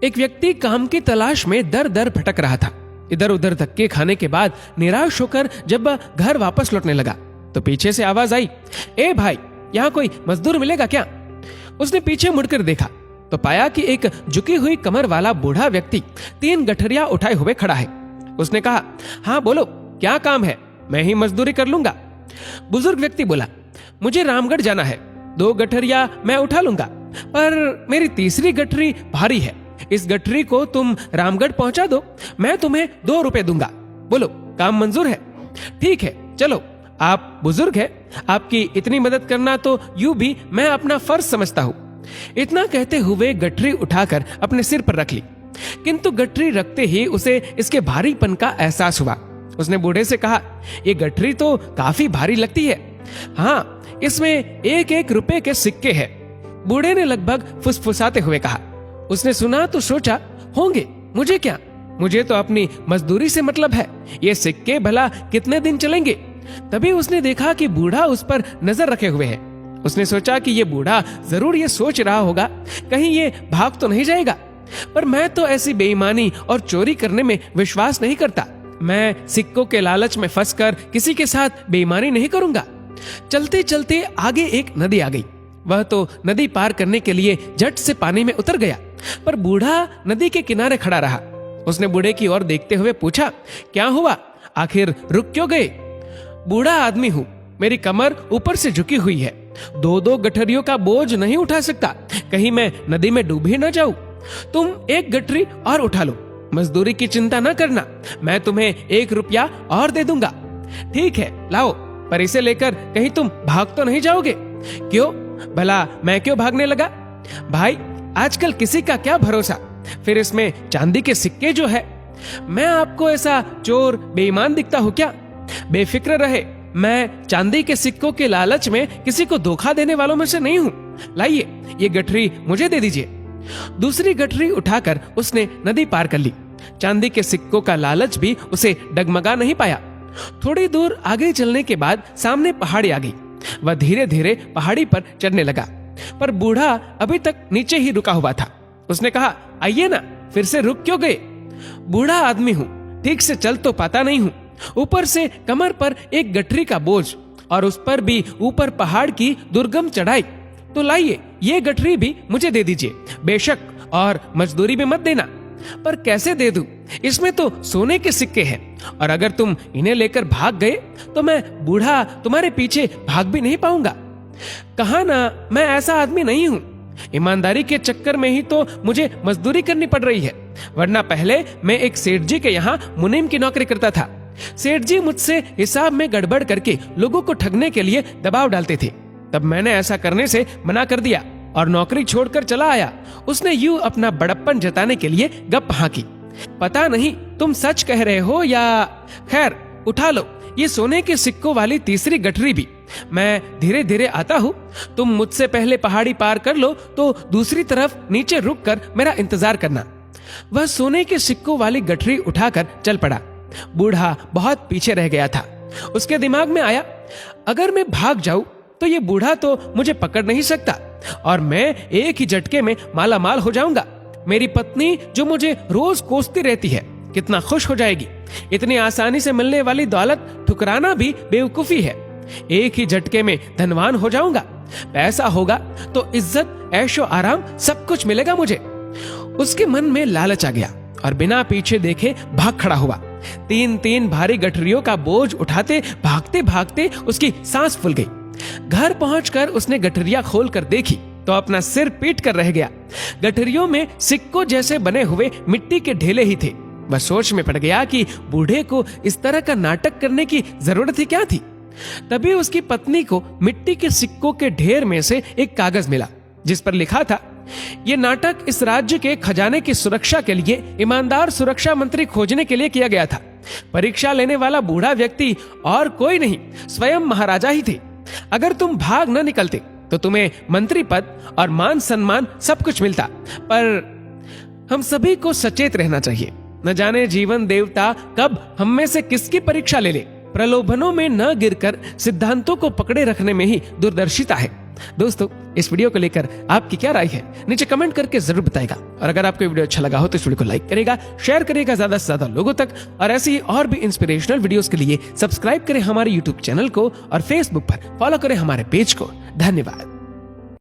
एक व्यक्ति काम की तलाश में दर दर भटक रहा था। इधर उधर धक्के खाने के बाद निराश होकर जब वह घर वापस लौटने लगा तो पीछे से आवाज आई, ए भाई, यहाँ कोई मजदूर मिलेगा क्या? उसने पीछे मुड़कर देखा तो पाया कि एक झुकी हुई कमर वाला बूढ़ा व्यक्ति 3 गठरिया उठाए हुए खड़ा है। उसने कहा, हाँ बोलो, क्या काम है? मैं ही मजदूरी कर लूंगा। बुजुर्ग व्यक्ति बोला, मुझे रामगढ़ जाना है, 2 गठरिया मैं उठा लूंगा, पर मेरी तीसरी गठरी भारी है। इस गठरी को तुम रामगढ़ पहुंचा दो, मैं तुम्हें 2 रुपए दूंगा। बोलो, काम मंजूर है? ठीक है, चलो। आप बुजुर्ग हैं, आपकी इतनी मदद करना तो यूं भी मैं अपना फर्ज समझता हूं। इतना कहते हुए गठरी उठाकर अपने सिर पर रख ली, किंतु गठरी रखते ही उसे इसके भारीपन का एहसास हुआ। उसने बूढ़े से कहा, ये गठरी तो काफी भारी लगती है। हाँ, इसमें 1-1 रुपए के सिक्के हैं। बूढ़े ने लगभग फुसफुसाते हुए कहा। उसने सुना तो सोचा, होंगे, मुझे क्या, मुझे तो अपनी मजदूरी से मतलब है। ये सिक्के भला कितने दिन चलेंगे? तभी उसने देखा कि बूढ़ा उस पर नजर रखे हुए है। उसने सोचा कि ये बूढ़ा जरूर ये सोच रहा होगा, कहीं ये भाग तो नहीं जाएगा। पर मैं तो ऐसी बेईमानी और चोरी करने में विश्वास नहीं करता। मैं सिक्कों के लालच में फंसकर किसी के साथ बेईमानी नहीं करूंगा। चलते चलते आगे एक नदी आ गई। वह तो नदी पार करने के लिए झट से पानी में उतर गया, पर बूढ़ा नदी के किनारे खड़ा रहा। उसने बूढ़े की ओर देखते हुए पूछा, क्या हुआ? आखिर रुक क्यों गए? बूढ़ा आदमी हूं, मेरी कमर ऊपर से झुकी हुई है, 2-2 गठरियों का बोझ नहीं उठा सकता, कहीं मैं नदी में डूब ही ना जाऊं। तुम 1 गठरी और उठा लो, मजदूरी की चिंता न करना, मैं तुम्हें 1 रुपया और दे दूंगा। ठीक है, लाओ, पर इसे लेकर कहीं तुम भाग तो नहीं जाओगे? क्यों भला, मैं क्यों भागने लगा? भाई, आजकल किसी का क्या भरोसा, फिर इसमें चांदी के सिक्के जो है। मैं आपको ऐसा चोर बेईमान दिखता हूं क्या? बेफिक्र रहे, मैं चांदी के सिक्कों के लालच में किसी को धोखा देने वालों में से नहीं हूं। लाइए, ये गठरी मुझे दे दीजिए। दूसरी गठरी उठाकर उसने नदी पार कर ली। चांदी के सिक्कों का लालच भी उसे डगमगा नहीं पाया। थोड़ी दूर आगे चलने के बाद सामने पहाड़ी आ गई। वह धीरे धीरे पहाड़ी पर चढ़ने लगा, पर बूढ़ा अभी तक नीचे ही रुका हुआ था। उसने कहा, आइए ना, फिर से रुक क्यों गए? बूढ़ा आदमी हूं, ठीक से चल तो पाता नहीं हूं, ऊपर से कमर पर 1 गठरी का बोझ और उस पर भी ऊपर पहाड़ की दुर्गम चढ़ाई। तो लाइए, ये गठरी भी मुझे दे दीजिए, बेशक, और मजदूरी में मत देना। पर कैसे दे दूं? इसमें तो सोने के सिक्के हैं, और अगर तुम इन्हें लेकर भाग गए तो मैं बूढ़ा तुम्हारे पीछे भाग भी नहीं पाऊंगा। कहा ना, मैं ऐसा आदमी नहीं हूं। ईमानदारी के चक्कर में ही तो मुझे मजदूरी करनी पड़ रही है, वरना पहले मैं एक सेठ जी के यहाँ मुनीम की नौकरी करता था। सेठ जी मुझसे हिसाब में गड़बड़ करके लोगों को ठगने के लिए दबाव डालते थे। तब मैंने ऐसा करने से मना कर दिया और नौकरी छोड़कर चला आया। उसने यूं अपना बड़प्पन जताने के लिए गप हाँकी। पता नहीं तुम सच कह रहे हो या, खैर उठा लो ये सोने के सिक्कों वाली तीसरी गठरी भी। मैं धीरे धीरे आता हूँ, तुम मुझसे पहले पहाड़ी पार कर लो तो दूसरी तरफ नीचे रुककर मेरा इंतजार करना। वह सोने के सिक्कों वाली गठरी उठाकर चल पड़ा। बूढ़ा बहुत पीछे रह गया था। उसके दिमाग में आया, अगर मैं भाग जाऊं तो ये बूढ़ा तो मुझे पकड़ नहीं सकता और मैं एक ही झटके में माला माल हो जाऊंगा। मेरी पत्नी जो मुझे रोज कोसती रहती है, कितना खुश हो जाएगी। इतनी आसानी से मिलने वाली दौलत ठुकराना भी बेवकूफी है। एक ही झटके में धनवान हो जाऊंगा। पैसा होगा तो इज्जत, ऐशो आराम सब कुछ मिलेगा मुझे। उसके मन में लालच आ गया और बिना पीछे देखे भाग खड़ा हुआ। 3-3 भारी गठरियों का बोझ उठाते भागते भागते उसकी सांस फूल गई। घर पहुंचकर उसने गठरिया खोल कर देखी तो अपना सिर पीट कर रह गया। गठरियों में सिक्कों जैसे बने हुए मिट्टी के ढेले ही थे। वह सोच में पड़ गया कि बूढ़े को इस तरह का नाटक करने की जरूरत ही क्या थी। तभी उसकी पत्नी को मिट्टी के सिक्कों के ढेर में से एक कागज मिला जिस पर लिखा था, ये नाटक इस राज्य के खजाने की सुरक्षा के लिए ईमानदार सुरक्षा मंत्री खोजने के लिए किया गया था। परीक्षा लेने वाला बूढ़ा व्यक्ति और कोई नहीं, स्वयं महाराजा ही थे। अगर तुम भाग न निकलते तो तुम्हें मंत्री पद और मान सम्मान सब कुछ मिलता। पर हम सभी को सचेत रहना चाहिए। न जाने जीवन देवता कब हम में से किसकी परीक्षा ले ले। प्रलोभनों में न गिरकर सिद्धांतों को पकड़े रखने में ही दूरदर्शिता है। दोस्तों, इस वीडियो को लेकर आपकी क्या राय है नीचे कमेंट करके जरूर बताएगा। और अगर आपको वीडियो अच्छा लगा हो तो इस वीडियो को लाइक करेगा, शेयर करेगा ज्यादा से ज्यादा लोगों तक। और ऐसी ही और भी इंस्पिरेशनल वीडियोस के लिए सब्सक्राइब करें हमारे यूट्यूब चैनल को और फेसबुक पर फॉलो करें हमारे पेज को। धन्यवाद।